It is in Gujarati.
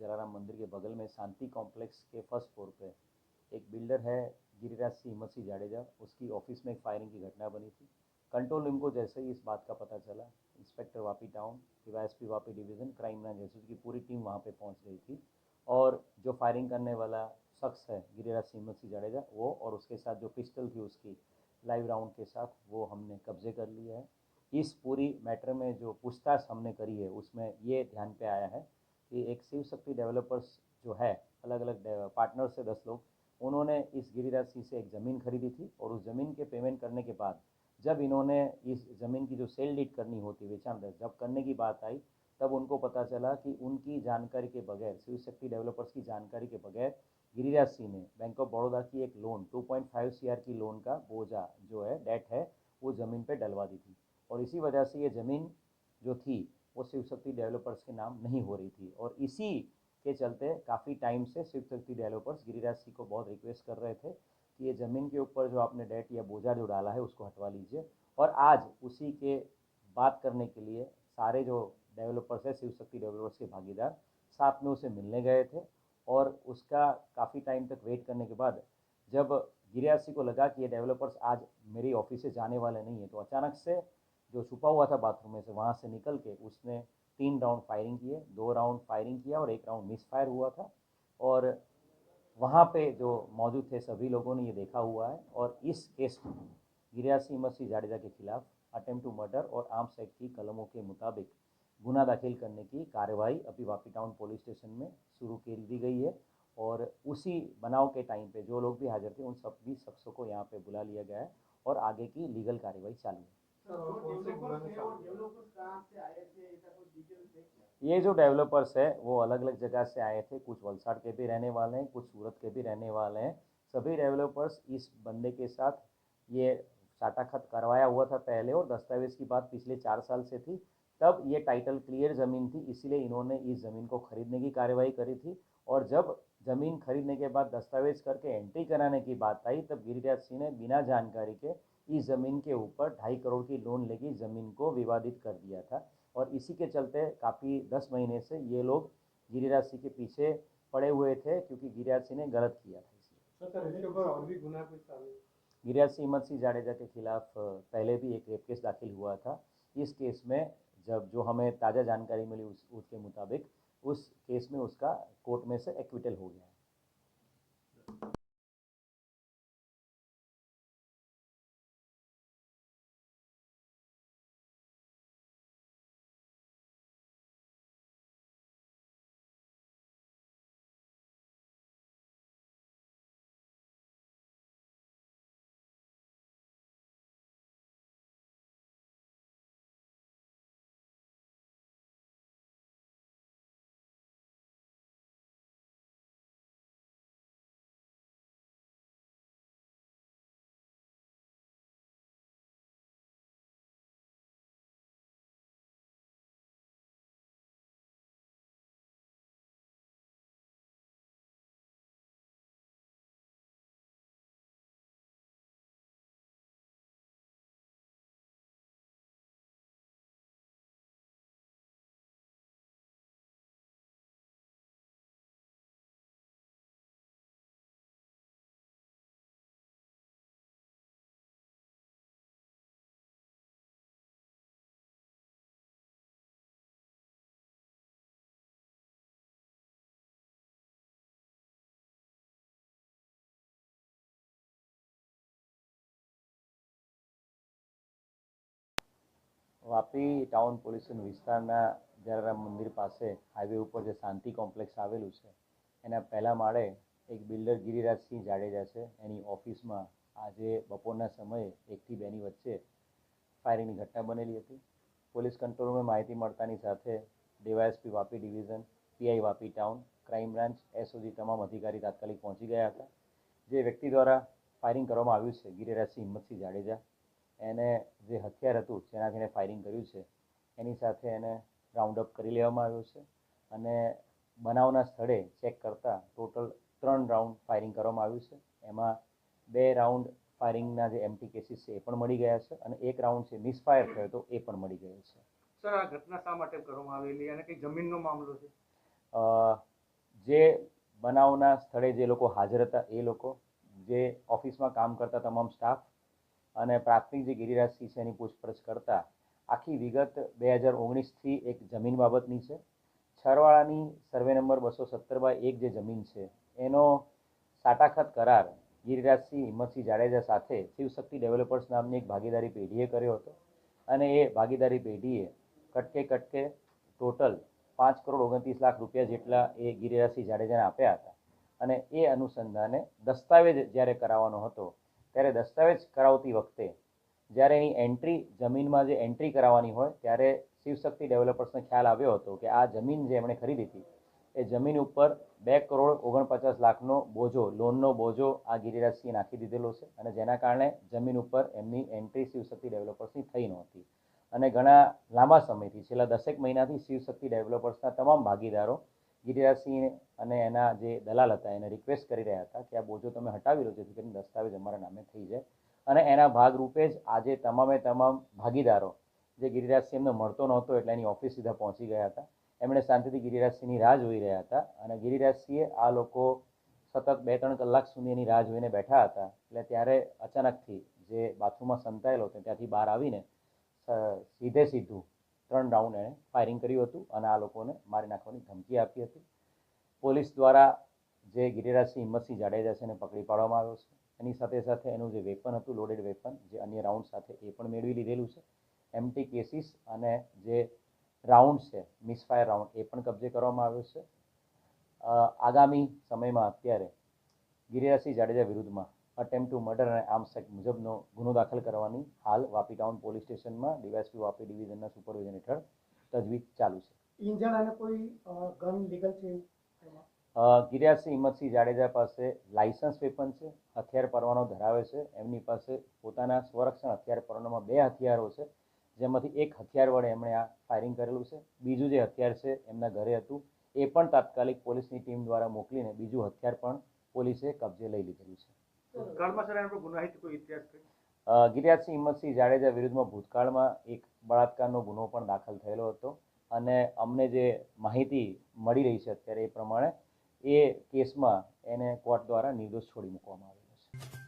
जलाराम मंदिर के बगल में शांति कॉम्प्लेक्स के फर्स्ट फ्लोर पे एक बिल्डर है गिरिराज सिंह हिम्मत सिंह जाडेजा, उसकी ऑफिस में एक फायरिंग की घटना बनी थी। कंट्रोल रूम को जैसे ही इस बात का पता चला, inspector Vapi town, DYSP Vapi division, crime branch SOG की पूरी टीम वहाँ पे पहुँच गई थी। और जो फायरिंग करने वाला शख्स है गिरिराज सिंह हिम्मत सिंह जाडेजा, वो और उसके साथ जो पिस्टल थी उसकी लाइव राउंड के साथ, वो हमने कब्जे कर लिया है। इस पूरी मैटर में जो पूछताछ हमने करी है उसमें ये ध्यान पे आया है कि एक शिव शक्ति डेवलपर्स जो है, अलग अलग पार्टनर से 10 लोग, उन्होंने इस गिरिराज सिंह से एक ज़मीन खरीदी थी और उस ज़मीन के पेमेंट करने के बाद जब इन्होंने इस ज़मीन की जो सेल डीड करनी होती, वेचान जब करने की बात आई, तब उनको पता चला कि उनकी जानकारी के बगैर, शिव शक्ति डेवलपर्स की जानकारी के बगैर गिरिराज सिंह ने बैंक ऑफ बड़ौदा की एक लोन 2.5 CR की लोन का बोझा जो है, डेट है, वो ज़मीन पे डलवा दी थी। और इसी वजह से ये ज़मीन जो थी वो शिव शक्ति डेवलपर्स के नाम नहीं हो रही थी। और इसी के चलते काफ़ी टाइम से शिव शक्ति डेवलपर्स गिरिराज सिंह को बहुत रिक्वेस्ट कर रहे थे कि ये ज़मीन के ऊपर जो आपने डेट या बोझा जो डाला है उसको हटवा लीजिए। और आज उसी के बात करने के लिए सारे जो डेवलपर्स है, शिव शक्ति डेवलपर्स के भागीदार, साथ में उसे मिलने गए थे। और उसका काफ़ी टाइम तक वेट करने के बाद जब गिरिराज सिंह को लगा कि ये डेवलपर्स आज मेरी ऑफिस से जाने वाले नहीं है, तो अचानक से जो छुपा हुआ था बाथरूम में से, वहाँ से निकल के उसने 3 राउंड फायरिंग किए, 2 राउंड फायरिंग किया और 1 राउंड मिस फायर हुआ था। और वहाँ पे जो मौजूद थे सभी लोगों ने ये देखा हुआ है। और इस केस में गिरिराज सिंह हिम्मत सिंह जाडेजा के खिलाफ अटेम्प्ट टू मर्डर और आर्म्स एक्ट की कलमों के मुताबिक गुना दाखिल करने की कार्रवाई अभी वापी टाउन पुलिस स्टेशन में शुरू कर दी गई है। और उसी बनाव के टाइम पे जो लोग भी हाजिर थे उन सभी शख्सों को यहाँ पे बुला लिया गया है और आगे की लीगल कार्रवाई चालू है। ये जो डेवलपर्स है वो अलग अलग जगह से आए थे, कुछ वलसाड़ के भी रहने वाले हैं, कुछ सूरत के भी रहने वाले हैं। सभी डेवलपर्स इस बंदे के साथ ये साटा खत करवाया हुआ था पहले, और दस्तावेज़ की बात पिछले 4 साल से थी। तब ये टाइटल क्लियर ज़मीन थी, इसीलिए इन्होंने इस ज़मीन को खरीदने की कार्रवाई करी थी। और जब ज़मीन खरीदने के बाद दस्तावेज करके एंट्री कराने की बात आई, तब गिरिराज सिंह ने बिना जानकारी के इस ज़मीन के ऊपर 2.5 करोड़ की लोन लेके ज़मीन को विवादित कर दिया था। और इसी के चलते काफ़ी 10 महीने से ये लोग गिरिराज सिंह के पीछे पड़े हुए थे, क्योंकि गिरिराज सिंह ने गलत किया था। गिरिराज सिंह हिम्मत सिंह जाडेजा के खिलाफ पहले भी एक रेप केस दाखिल हुआ था। इस केस में जब जो हमें ताज़ा जानकारी मिली उसके मुताबिक उस केस में उसका कोर्ट में से एक्विटल हो गया है। વાપી ટાઉન પોલીસ વિસ્તારના જલારામ મંદિર પાસે હાઈવે ઉપર જે શાંતિ કોમ્પ્લેક્સ આવેલું છે, એના પહેલા માળે એક બિલ્ડર ગિરિરાજસિંહ જાડેજા છે, એની ઓફિસમાં આજે બપોરના સમયે 1 થી 2ની વચ્ચે ફાયરિંગની ઘટના બનેલી હતી। પોલીસ કંટ્રોલ રૂમમાં માહિતી મળતાની સાથે DYSP Vapi division, PI Vapi town, crime branch, SOG તમામ અધિકારી તાત્કાલિક પહોંચી ગયા હતા। જે વ્યક્તિ દ્વારા ફાયરિંગ કરવામાં આવ્યું છે, ગિરિરાજસિંહ હિમ્મતસિંહ જાડેજા, એને જે હથિયાર હતું જેનાથી એને ફાયરિંગ કર્યું છે એની સાથે એને રાઉન્ડ અપ કરી લેવામાં આવ્યો છે। અને બનાવના સ્થળે ચેક કરતાં ટોટલ 3 રાઉન્ડ ફાયરિંગ કરવામાં આવ્યું છે। એમાં 2 રાઉન્ડ ફાયરિંગના જે એમ્પ્ટી કેસીસ છે એ પણ મળી ગયા છે અને 1 રાઉન્ડ છે મિસફાયર થયો તો એ પણ મળી ગયો છે। સર, આ ઘટના શા માટે કરવામાં આવેલી અને કઈ જમીનનો મામલો છે? જે બનાવના સ્થળે જે લોકો હાજર હતા એ લોકો, જે ઓફિસમાં કામ કરતા તમામ સ્ટાફ અને પ્રાથમિક જે ગિરિરાજસિંહ છે એની પૂછપરછ કરતા આખી વિગત 2019થી એક જમીન બાબતની છે. છરવાળાની સર્વે નંબર 217/1 જે જમીન છે એનો સાટાખત કરાર ગિરિરાજસિંહ હિંમતસિંહ જાડેજા સાથે શિવશક્તિ ડેવલપર્સ નામની એક ભાગીદારી પેઢીએ કર્યો હતો અને એ ભાગીદારી પેઢીએ કટકે ટોટલ 5,29,00,000 રૂપિયા જેટલા એ ગિરિરાજસિંહ જાડેજાને આપ્યા હતા. અને એ અનુસંધાને દસ્તાવેજ જ્યારે કરાવવાનો હતો ત્યારે દસ્તાવેજ કરાવતી વખતે જ્યારે એની એન્ટ્રી જમીનમાં જે એન્ટ્રી કરાવવાની હોય ત્યારે શિવશક્તિ ડેવલપર્સને ખ્યાલ આવ્યો હતો કે આ જમીન જે એમણે ખરીદી હતી એ જમીન ઉપર 2,49,00,000નો બોજો, લોનનો બોજો આ ગિરિરાજસિંહે નાખી દીધેલો છે અને જેના કારણે જમીન ઉપર એમની એન્ટ્રી શિવશક્તિ ડેવલપર્સની થઈ નહોતી. અને ઘણા લાંબા સમયથી છેલ્લા 10 મહિનાથી શિવશક્તિ ડેવલપર્સના તમામ ભાગીદારો ગિરિરાજસિંહ અને એના જે દલાલ હતા એને રિક્વેસ્ટ કરી રહ્યા હતા કે આ બોજો તમે હટાવી લો જેથી કરીને દસ્તાવેજ અમારા નામે થઈ જાય. અને એના ભાગરૂપે જ આજે તમામે તમામ ભાગીદારો જે ગિરિરાજસિંહ એમને મળતો નહોતો એટલે એની ઓફિસ સીધા પહોંચી ગયા હતા. એમણે શાંતિથી ગિરિરાજસિંહની રાહ જોઈ રહ્યા હતા અને ગિરિરાજસિંહે આ લોકો સતત 2-3 કલાક સુધી એની રાહ જોઈને બેઠા હતા. એટલે ત્યારે અચાનકથી જે બાથરૂમમાં સંતાયેલો હતો ત્યાંથી બહાર આવીને સીધું 3 રાઉન્ડ એણે ફાયરિંગ કર્યું હતું અને આ લોકોને મારી નાખવાની ધમકી આપી હતી. પોલીસ દ્વારા જે ગિરિરાજસિંહ હિંમતસિંહ જાડેજા છે એને પકડી પાડવામાં આવ્યો છે. એની સાથે સાથે એનું જે વેપન હતું, લોડેડ વેપન, જે અન્ય રાઉન્ડ સાથે એ પણ મેળવી લીધેલું છે. એમટી કેસીસ અને જે રાઉન્ડ છે, મિસફાયર રાઉન્ડ, એ પણ કબજે કરવામાં આવ્યો છે. આગામી સમયમાં અત્યારે ગિરિરાજસિંહ જાડેજા વિરુદ્ધમાં અટેમ્પ્ટ ટુ મર્ડર અને આર્મ્સ એક્ટ મુજબનો ગુનો દાખલ કરવાની હાલ વાપી ટાઉન પોલીસ સ્ટેશનમાં ડીવાયએસપી વાપી ડિવિઝનના સુપરવિઝન હેઠળ તજવીજ ચાલુ છે. ઇન્જણ અને કોઈ ગન લીગલ છે? ગિરિરાજસિંહ હિંમતસિંહ જાડેજા પાસે લાયસન્સ વેપન છે, હથિયાર પરવાનો ધરાવે છે. એમની પાસે પોતાના સ્વરક્ષણ હથિયાર પરવાનામાં 2 હથિયારો છે, જેમાંથી એક હથિયાર વડે એમણે આ ફાયરિંગ કરેલું છે. બીજું જે હથિયાર છે એમના ઘરે હતું એ પણ તાત્કાલિક પોલીસની ટીમ દ્વારા મોકલીને બીજું હથિયાર પણ પોલીસે કબજે લઈ લીધેલું છે. ગિરિરાજસિંહ હિંમતસિંહ જાડેજા વિરુદ્ધમાં ભૂતકાળમાં એક બળાત્કારનો ગુનો પણ દાખલ થયેલો હતો અને અમને જે માહિતી મળી રહી છે અત્યારે એ પ્રમાણે એ કેસમાં એને કોર્ટ દ્વારા નિર્દોષ છોડી મૂકવામાં આવેલો છે.